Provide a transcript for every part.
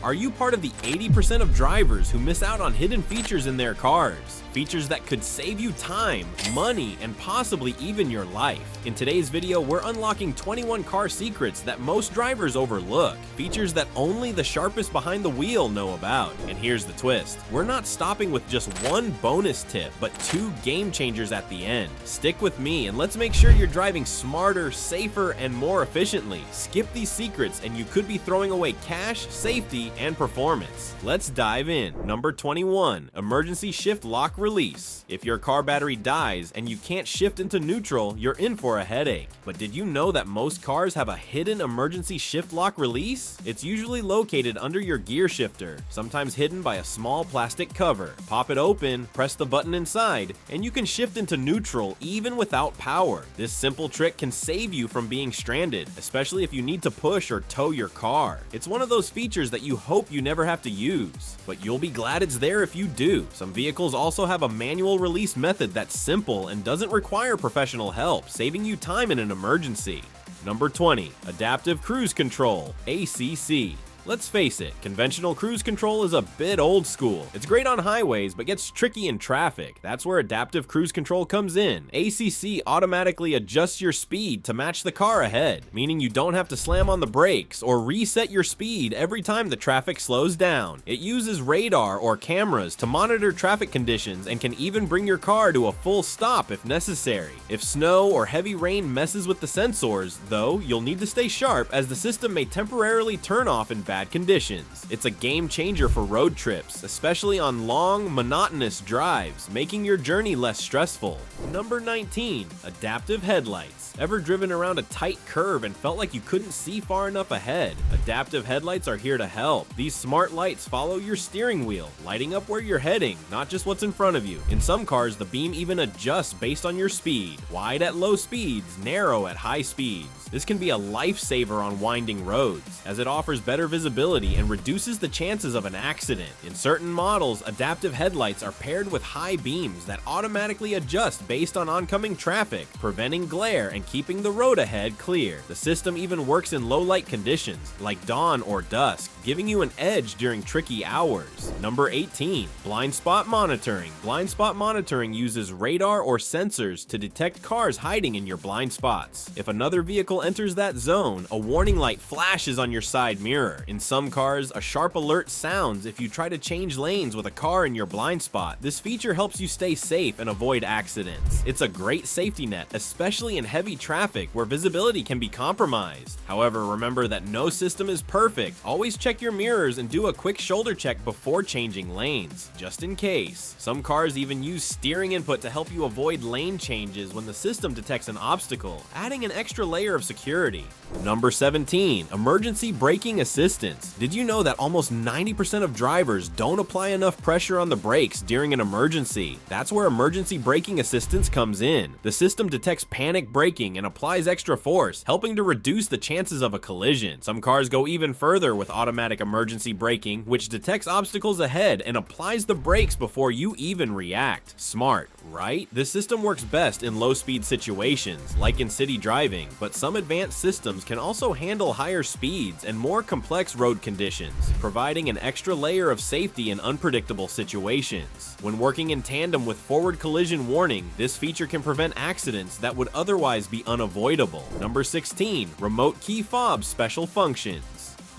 Are you part of the 80% of drivers who miss out on hidden features in their cars? Features that could save you time, money, and possibly even your life. In today's video, we're unlocking 21 car secrets that most drivers overlook. Features that only the sharpest behind the wheel know about. And here's the twist. We're not stopping with just one bonus tip, but 2 game changers at the end. Stick with me and let's make sure you're driving smarter, safer, and more efficiently. Skip these secrets and you could be throwing away cash, safety, and performance. Let's dive in. Number 21, emergency shift lock release. If your car battery dies and you can't shift into neutral, you're in for a headache. But did you know that most cars have a hidden emergency shift lock release? It's usually located under your gear shifter, sometimes hidden by a small plastic cover. Pop it open, press the button inside, and you can shift into neutral even without power. This simple trick can save you from being stranded, especially if you need to push or tow your car. It's one of those features that you hope you never have to use, but you'll be glad it's there if you do. Some vehicles also have a manual release method that's simple and doesn't require professional help, saving you time in an emergency. Number 20, adaptive cruise control, ACC. Let's face it, conventional cruise control is a bit old school. It's great on highways, but gets tricky in traffic. That's where adaptive cruise control comes in. ACC automatically adjusts your speed to match the car ahead, meaning you don't have to slam on the brakes or reset your speed every time the traffic slows down. It uses radar or cameras to monitor traffic conditions and can even bring your car to a full stop if necessary. If snow or heavy rain messes with the sensors, though, you'll need to stay sharp as the system may temporarily turn off in bad conditions. It's a game changer for road trips, especially on long, monotonous drives, making your journey less stressful. Number 19, adaptive headlights. Ever driven around a tight curve and felt like you couldn't see far enough ahead? Adaptive headlights are here to help. These smart lights follow your steering wheel, lighting up where you're heading, not just what's in front of you. In some cars, the beam even adjusts based on your speed. Wide at low speeds, narrow at high speeds. This can be a lifesaver on winding roads, as it offers better visibility and reduces the chances of an accident. In certain models, adaptive headlights are paired with high beams that automatically adjust based on oncoming traffic, preventing glare and keeping the road ahead clear. The system even works in low light conditions, like dawn or dusk, giving you an edge during tricky hours. Number 18, blind spot monitoring. Blind spot monitoring uses radar or sensors to detect cars hiding in your blind spots. If another vehicle enters that zone, a warning light flashes on your side mirror. In some cars, a sharp alert sounds if you try to change lanes with a car in your blind spot. This feature helps you stay safe and avoid accidents. It's a great safety net, especially in heavy traffic where visibility can be compromised. However, remember that no system is perfect. Always check your mirrors and do a quick shoulder check before changing lanes, just in case. Some cars even use steering input to help you avoid lane changes when the system detects an obstacle, adding an extra layer of security. Number 17, emergency braking assistance. Did you know that almost 90% of drivers don't apply enough pressure on the brakes during an emergency? That's where emergency braking assistance comes in. The system detects panic braking and applies extra force, helping to reduce the chances of a collision. Some cars go even further with automatic emergency braking, which detects obstacles ahead and applies the brakes before you even react. Smart, right? This system works best in low-speed situations, like in city driving, but some advanced systems can also handle higher speeds and more complex road conditions, providing an extra layer of safety in unpredictable situations. When working in tandem with forward collision warning, this feature can prevent accidents that would otherwise be unavoidable. Number 16, remote key fob special functions.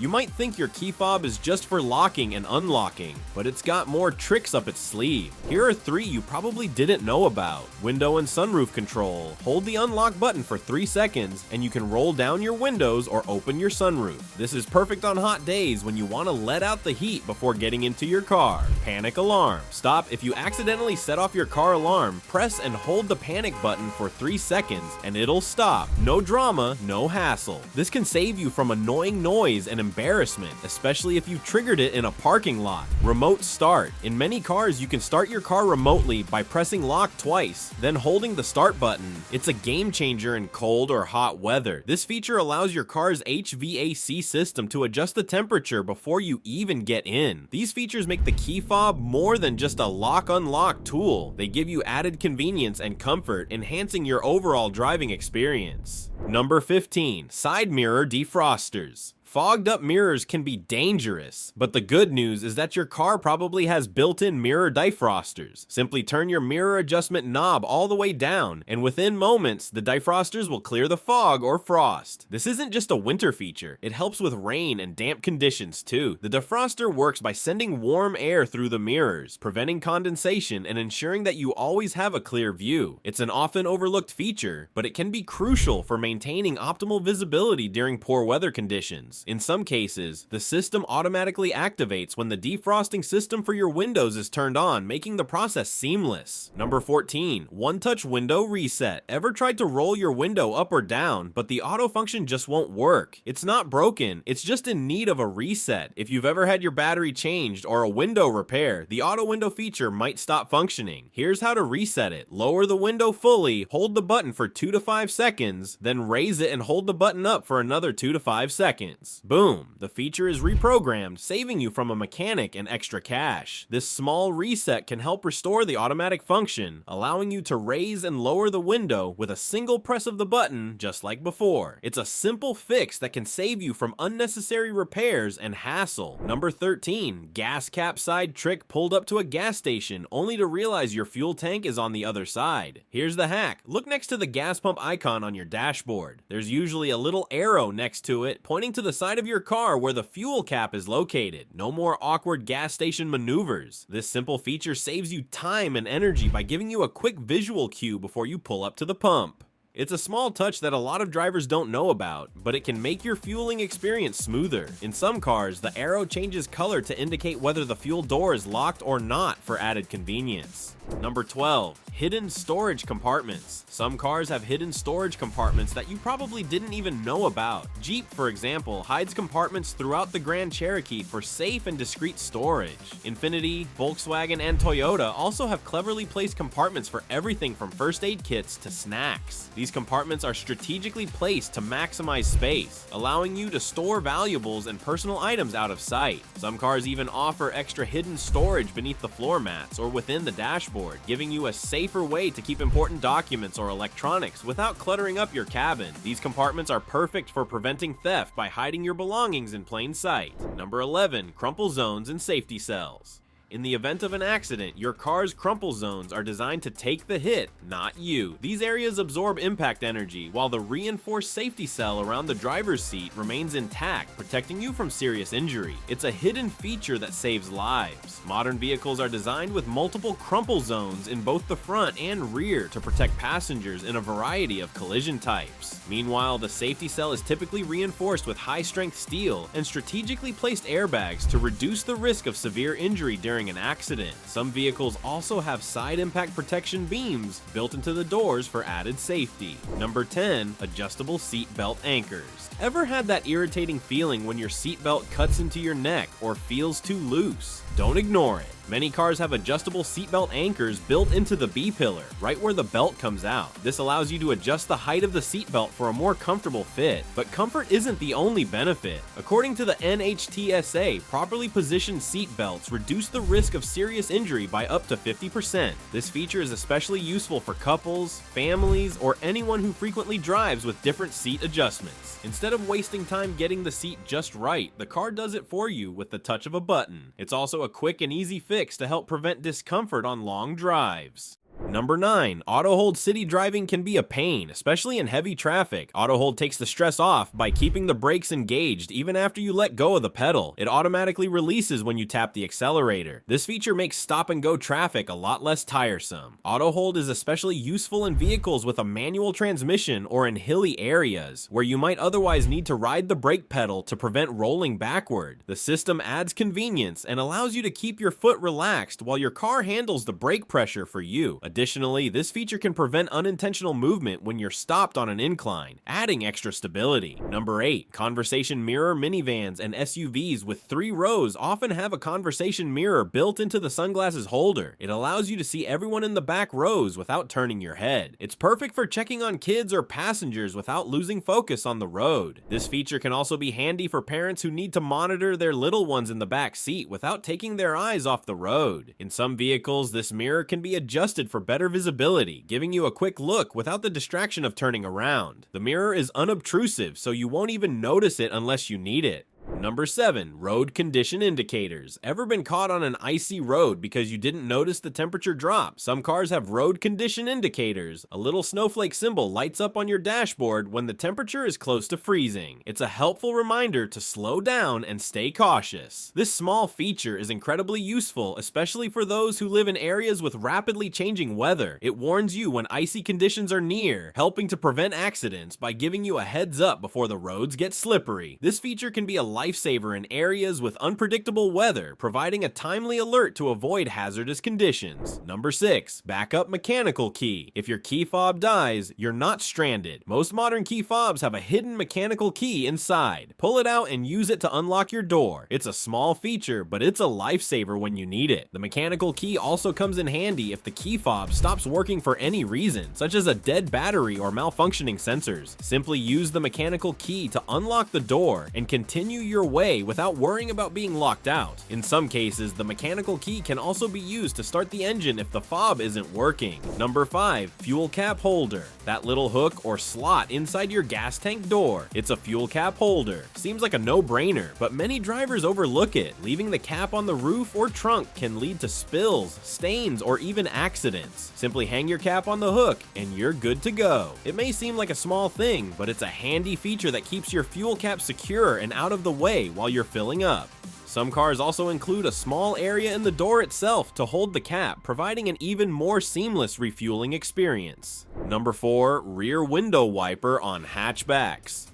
You might think your key fob is just for locking and unlocking, but it's got more tricks up its sleeve. Here are 3 you probably didn't know about. Window and sunroof control. Hold the unlock button for 3 seconds and you can roll down your windows or open your sunroof. This is perfect on hot days when you want to let out the heat before getting into your car. Panic alarm. Stop if you accidentally set off your car alarm. Press and hold the panic button for 3 seconds and it'll stop. No drama, no hassle. This can save you from annoying noise and embarrassment, especially if you triggered it in a parking lot. Remote start. In many cars, you can start your car remotely by pressing lock twice, then holding the start button. It's a game changer in cold or hot weather. This feature allows your car's HVAC system to adjust the temperature before you even get in. These features make the key fob more than just a lock-unlock tool. They give you added convenience and comfort, enhancing your overall driving experience. Number 15, side mirror defrosters. Fogged up mirrors can be dangerous, but the good news is that your car probably has built-in mirror defrosters. Simply turn your mirror adjustment knob all the way down, and within moments, the defrosters will clear the fog or frost. This isn't just a winter feature, it helps with rain and damp conditions too. The defroster works by sending warm air through the mirrors, preventing condensation and ensuring that you always have a clear view. It's an often overlooked feature, but it can be crucial for maintaining optimal visibility during poor weather conditions. In some cases, the system automatically activates when the defrosting system for your windows is turned on, making the process seamless. Number 14, one-touch window reset. Ever tried to roll your window up or down, but the auto function just won't work? It's not broken, it's just in need of a reset. If you've ever had your battery changed or a window repair, the auto window feature might stop functioning. Here's how to reset it. Lower the window fully, hold the button for 2 to 5 seconds, then raise it and hold the button up for another 2 to 5 seconds. Boom, the feature is reprogrammed, saving you from a mechanic and extra cash. This small reset can help restore the automatic function, allowing you to raise and lower the window with a single press of the button, just like before. It's a simple fix that can save you from unnecessary repairs and hassle. Number 13, gas cap side trick pulled up to a gas station only to realize your fuel tank is on the other side. Here's the hack. Look next to the gas pump icon on your dashboard. There's usually a little arrow next to it pointing to the side of your car where the fuel cap is located. No more awkward gas station maneuvers. This simple feature saves you time and energy by giving you a quick visual cue before you pull up to the pump. It's a small touch that a lot of drivers don't know about, but it can make your fueling experience smoother. In some cars, the arrow changes color to indicate whether the fuel door is locked or not for added convenience. Number 12, hidden storage compartments. Some cars have hidden storage compartments that you probably didn't even know about. Jeep, for example, hides compartments throughout the Grand Cherokee for safe and discreet storage. Infiniti, Volkswagen, and Toyota also have cleverly placed compartments for everything from first aid kits to snacks. These compartments are strategically placed to maximize space, allowing you to store valuables and personal items out of sight. Some cars even offer extra hidden storage beneath the floor mats or within the dashboard, giving you a safer way to keep important documents or electronics without cluttering up your cabin. These compartments are perfect for preventing theft by hiding your belongings in plain sight. Number 11, crumple zones and safety cells. In the event of an accident, your car's crumple zones are designed to take the hit, not you. These areas absorb impact energy, while the reinforced safety cell around the driver's seat remains intact, protecting you from serious injury. It's a hidden feature that saves lives. Modern vehicles are designed with multiple crumple zones in both the front and rear to protect passengers in a variety of collision types. Meanwhile, the safety cell is typically reinforced with high-strength steel and strategically placed airbags to reduce the risk of severe injury during an accident. Some vehicles also have side impact protection beams built into the doors for added safety. Number 10, adjustable seat belt anchors. Ever had that irritating feeling when your seat belt cuts into your neck or feels too loose? Don't ignore it. Many cars have adjustable seatbelt anchors built into the B-pillar, right where the belt comes out. This allows you to adjust the height of the seatbelt for a more comfortable fit. But comfort isn't the only benefit. According to the NHTSA, properly positioned seatbelts reduce the risk of serious injury by up to 50%. This feature is especially useful for couples, families, or anyone who frequently drives with different seat adjustments. Instead of wasting time getting the seat just right, the car does it for you with the touch of a button. It's also a quick and easy fix to help prevent discomfort on long drives. Number 9, auto hold city driving can be a pain, especially in heavy traffic. Auto hold takes the stress off by keeping the brakes engaged even after you let go of the pedal. It automatically releases when you tap the accelerator. This feature makes stop and go traffic a lot less tiresome. Auto hold is especially useful in vehicles with a manual transmission or in hilly areas where you might otherwise need to ride the brake pedal to prevent rolling backward. The system adds convenience and allows you to keep your foot relaxed while your car handles the brake pressure for you. Additionally, this feature can prevent unintentional movement when you're stopped on an incline, adding extra stability. Number 8, conversation mirror minivans and SUVs with 3 rows often have a conversation mirror built into the sunglasses holder. It allows you to see everyone in the back rows without turning your head. It's perfect for checking on kids or passengers without losing focus on the road. This feature can also be handy for parents who need to monitor their little ones in the back seat without taking their eyes off the road. In some vehicles, this mirror can be adjusted for better visibility, giving you a quick look without the distraction of turning around. The mirror is unobtrusive, so you won't even notice it unless you need it. Number 7. Road condition indicators. Ever been caught on an icy road because you didn't notice the temperature drop? Some cars have road condition indicators. A little snowflake symbol lights up on your dashboard when the temperature is close to freezing. It's a helpful reminder to slow down and stay cautious. This small feature is incredibly useful, especially for those who live in areas with rapidly changing weather. It warns you when icy conditions are near, helping to prevent accidents by giving you a heads up before the roads get slippery. This feature can be a lifesaver in areas with unpredictable weather, providing a timely alert to avoid hazardous conditions. Number 6. Backup mechanical key. If your key fob dies, you're not stranded. Most modern key fobs have a hidden mechanical key inside. Pull it out and use it to unlock your door. It's a small feature, but it's a lifesaver when you need it. The mechanical key also comes in handy if the key fob stops working for any reason, such as a dead battery or malfunctioning sensors. Simply use the mechanical key to unlock the door and continue your way without worrying about being locked out. In some cases, the mechanical key can also be used to start the engine if the fob isn't working. Number 5. Fuel cap holder. That little hook or slot inside your gas tank door. It's a fuel cap holder. Seems like a no-brainer, but many drivers overlook it. Leaving the cap on the roof or trunk can lead to spills, stains, or even accidents. Simply hang your cap on the hook and you're good to go. It may seem like a small thing, but it's a handy feature that keeps your fuel cap secure and out of the way while you're filling up. Some cars also include a small area in the door itself to hold the cap, providing an even more seamless refueling experience. Number 4. Rear window wiper on hatchbacks.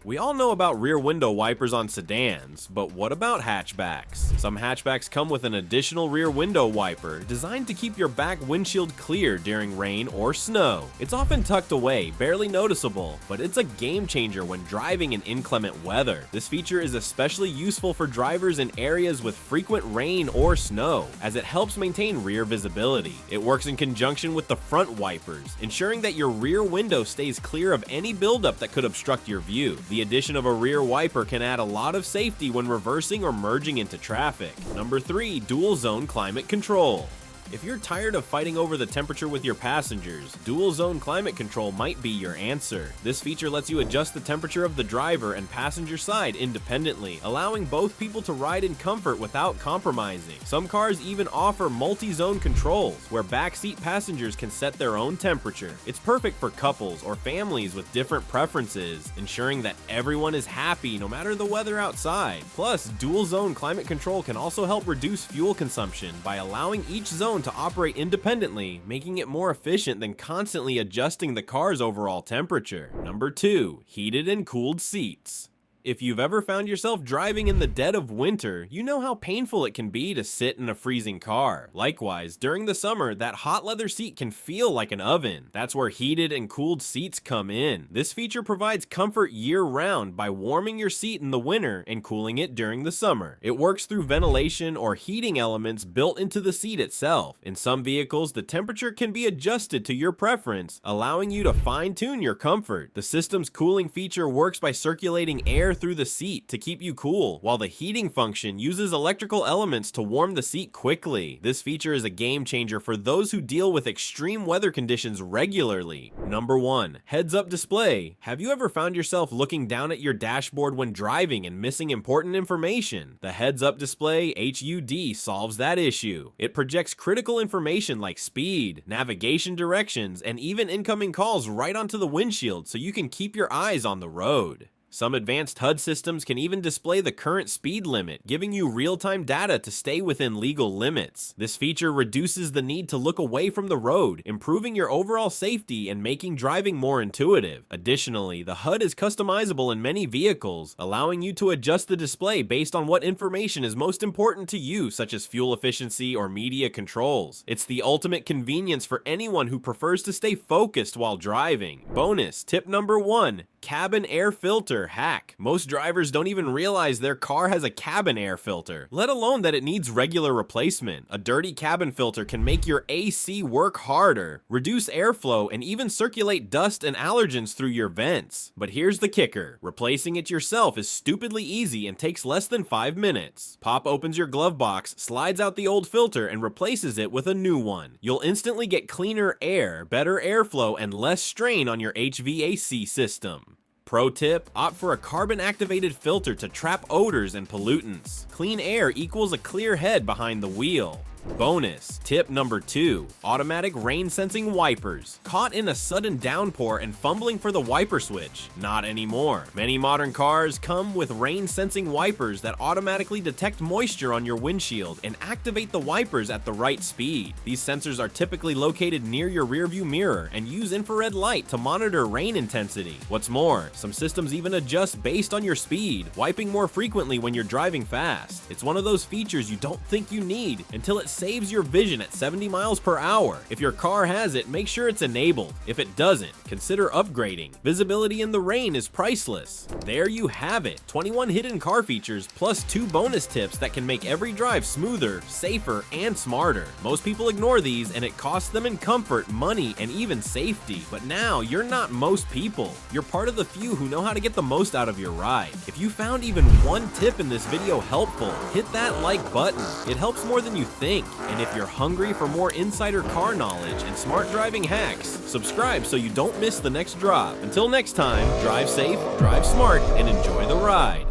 We all know about rear window wipers on sedans, but what about hatchbacks? Some hatchbacks come with an additional rear window wiper designed to keep your back windshield clear during rain or snow. It's often tucked away, barely noticeable, but it's a game changer when driving in inclement weather. This feature is especially useful for drivers in areas with frequent rain or snow, as it helps maintain rear visibility. It works in conjunction with the front wipers, ensuring that your rear window stays clear of any buildup that could obstruct your view. The addition of a rear wiper can add a lot of safety when reversing or merging into traffic. Number 3. Dualzone climate control. If you're tired of fighting over the temperature with your passengers, Dualzone climate control might be your answer. This feature lets you adjust the temperature of the driver and passenger side independently, allowing both people to ride in comfort without compromising. Some cars even offer multi-zone controls, where backseat passengers can set their own temperature. It's perfect for couples or families with different preferences, ensuring that everyone is happy no matter the weather outside. Plus, Dualzone climate control can also help reduce fuel consumption by allowing each zone to operate independently, making it more efficient than constantly adjusting the car's overall temperature. Number 2. Heated and cooled seats. If you've ever found yourself driving in the dead of winter, you know how painful it can be to sit in a freezing car. Likewise, during the summer, that hot leather seat can feel like an oven. That's where heated and cooled seats come in. This feature provides comfort year-round by warming your seat in the winter and cooling it during the summer. It works through ventilation or heating elements built into the seat itself. In some vehicles, the temperature can be adjusted to your preference, allowing you to fine-tune your comfort. The system's cooling feature works by circulating air through the seat to keep you cool, while the heating function uses electrical elements to warm the seat quickly. This feature is a game changer for those who deal with extreme weather conditions regularly. Number 1. Heads-up display. Have you ever found yourself looking down at your dashboard when driving and missing important information? The heads-up display HUD solves that issue. It projects critical information like speed, navigation directions, and even incoming calls right onto the windshield so you can keep your eyes on the road. Some advanced HUD systems can even display the current speed limit, giving you real-time data to stay within legal limits. This feature reduces the need to look away from the road, improving your overall safety and making driving more intuitive. Additionally, the HUD is customizable in many vehicles, allowing you to adjust the display based on what information is most important to you, such as fuel efficiency or media controls. It's the ultimate convenience for anyone who prefers to stay focused while driving. Bonus, tip number 1. cabin air filter hack. Most drivers don't even realize their car has a cabin air filter, let alone that it needs regular replacement. A dirty cabin filter can make your AC work harder, reduce airflow, and even circulate dust and allergens through your vents. But here's the kicker. Replacing it yourself is stupidly easy and takes less than 5 minutes. Pop opens your glove box, slides out the old filter, and replaces it with a new one. You'll instantly get cleaner air, better airflow, and less strain on your HVAC system. Pro tip, opt for a carbon-activated filter to trap odors and pollutants. Clean air equals a clear head behind the wheel. Bonus, tip number 2, automatic rain sensing wipers. Caught in a sudden downpour and fumbling for the wiper switch? Not anymore. Many modern cars come with rain sensing wipers that automatically detect moisture on your windshield and activate the wipers at the right speed. These sensors are typically located near your rearview mirror and use infrared light to monitor rain intensity. What's more, some systems even adjust based on your speed, wiping more frequently when you're driving fast. It's one of those features you don't think you need until it saves your vision at 70 miles per hour. If your car has it, make sure it's enabled. If it doesn't, consider upgrading. Visibility in the rain is priceless. There you have it, 21 hidden car features plus 2 bonus tips that can make every drive smoother, safer, and smarter. Most people ignore these and it costs them in comfort, money, and even safety. But now, you're not most people. You're part of the few who know how to get the most out of your ride. If you found even one tip in this video helpful, hit that like button. It helps more than you think. And if you're hungry for more insider car knowledge and smart driving hacks, subscribe so you don't miss the next drop. Until next time, drive safe, drive smart, and enjoy the ride.